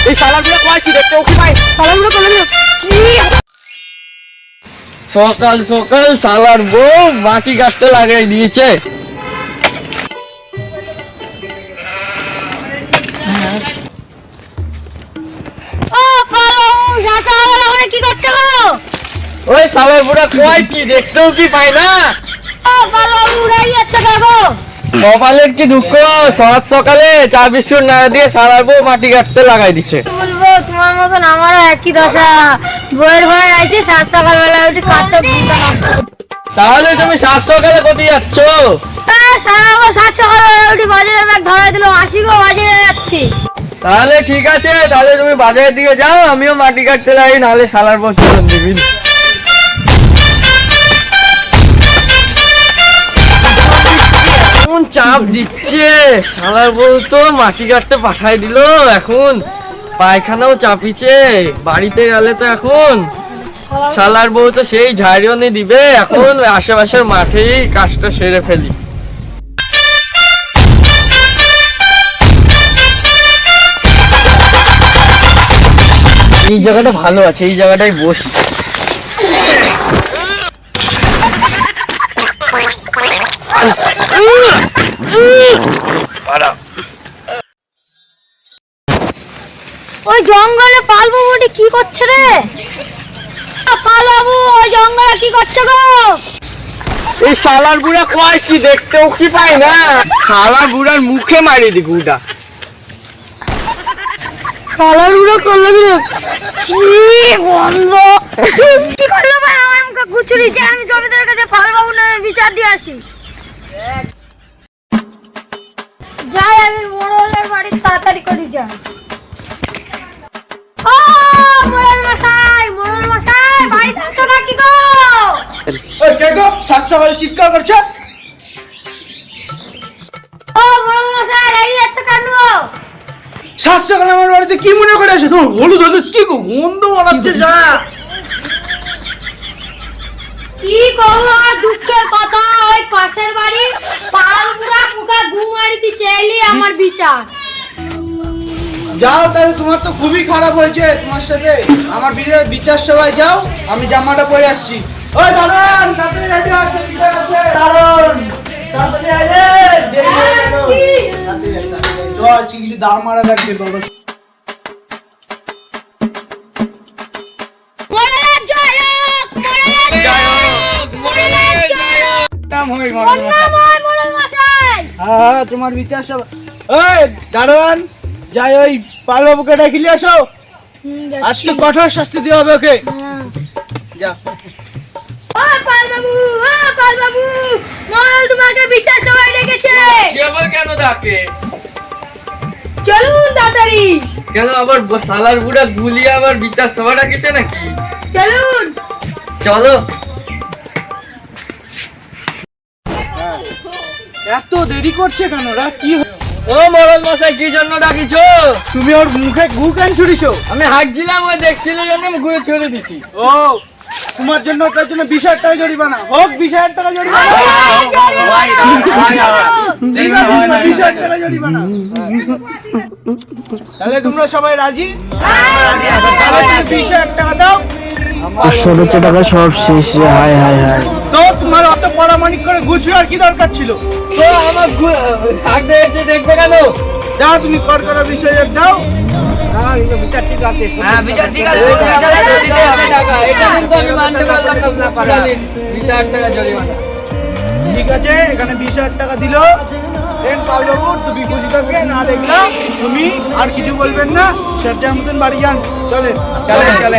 এই শালাগুলো কয় কি দেখতে ওকে ভাই শালাগুলো করলে সকাল সকাল শালার বউ মাটি কাটতে লাগাই দিয়েছে। ওই শালার বুড়া কয় কি দেখতেও কি পাই না। কপালের কি দুঃখ, সকাল সকালে চা বিস্কুট না দিয়ে শালার বউ মাটি কাটতে লাগাই দিছে। বলবো তোমার মতন আমারও একই দশা, বইয়ের ভয় আছে সাত সকালবেলা উঠে কাঁচা। তাহলে তুমি সাত সকালে কোথায় যাচ্ছ? সাত সকালবেলা উঠে বাজারে ব্যাগ ধরাই দিল, আসি গো বাজারে যাচ্ছি। তাহলে ঠিক আছে, তাহলে তুমি বাজারের দিকে যাও, আমিও মাটি কাটতে লাগি, নাহলে শালার বউ চলন দিবি। এমন চাপ দিচ্ছে, শালার বউ তো মাটি কাটতে পাঠাই দিল, এখন পায়খানাও চাপিছে, বাড়িতে গেলে তো এখন শালার বউ তো সেই ঝাড়িয়ে দিবে। এখন আশেপাশের মাঠেই কাজটা সেরে ফেলি। এই জায়গাটা ভালো আছে, এই জায়গাটাই বসি। ওই জঙ্গলে পালবাবুটি কি করছে রে? পালবাবু ওই জঙ্গলে কি করছে গো? এই শালার বুড়া কয় কি দেখতেও কি পাই না। শালার বুড়ার মুখে মারি দি গুড়া। শালার বুড়া করলো কি গন্ধ, কি করলো ভাই? আমার মুখে গুচুরি যে আমি জমিদার কাছে পালবাবু নামে বিচার দিয়ে আসি। যাই আমি মোড়লের বাড়ি তাড়াতাড়ি করে যাই। ও মোড়ল মশাই বাড়িতে আছো নাকি গো? ওই কে গো সাত সকালে চিৎকার করছো? ও মোড়ল মশাই রেগে যাচ্ছ কেন? সাত সকালে আমার বাড়িতে কি মনে করে আসে? তোমার হলুদ হলুদ কি গন্ধ বানাচ্ছে যা। কি করবো আর দুঃখের কথা, ওই পাশের বাড়ি পালপুরা মুখে ঘুমারি দিচ্ছে, এলি আমার বিচার। যাও তাহলে, তোমার তো খুবই খারাপ হয়েছে তোমার সাথে। আমার বিচার সভায় যাও, আমি জামাটা পরে আসছি। ওই দারুন তাড়াতাড়ি রেডি হচ্ছে, বিচার আছে। দারুন তাড়াতাড়ি আইলে দেরি হয়ে গেল। তাড়াতাড়ি কিছু দাম মারা লাগবে বাবা। হ্যাঁ তোমার বিচার সভা। ওই দারোয়ান যাই ওই পালবাবুকে ডাকিলে আসো, আজকে কঠোর শাস্তি দেওয়া হবে ওকে। যা। ও পালবাবু মোড়ল তোমাকে বিচার সভায় ডেকেছে। কেন ডাকে? চলুন তাড়াতাড়ি। কেন আবার শালার বুড়া গুলিয়ে আবার বিচার সভা ডাকেছে নাকি? চলুন চলো। এত দেরি করছে কেন রা? কি ও মরদ মশাই কি জন্য ডাকিছো? তুমি ওর মুখে গু কেন ছুড়িছো? আমি হাঁকছিলাম, ওই দেখছিল জন্য আমি ঘুরে ছুড়ে দিছি। ও তোমার জন্য, তার জন্য 20,000 টাকা জরিমানা হোক। 20,000 টাকা জরিমানা, 20,000 টাকা জরিমানা। তাহলে তোমরা সবাই রাজি? 20,000 টাকা দাও। 500 টাকা সব শেষ রে। হাই হাই হাই, তো তোমার অত পরামানিক করে গুছিয়ে কি দরকার ছিল? তো আমার হাঁক দিয়েছে দেখবে কেন? যাও তুমি কর 20,000 দাও। বিচার ঠিক আছে। এটা কিন্তু আমি মানতে পারলাম না। 20,000 টাকা জরিমানা। ঠিক আছে, এখানে 20,000 টাকা দিল। পালবাবু তুমি খুশি থাকবে না? দেখলাম তুমি আর কিছু বলবেন না, সেটা মতন বাড়ি যান। চলে চলে।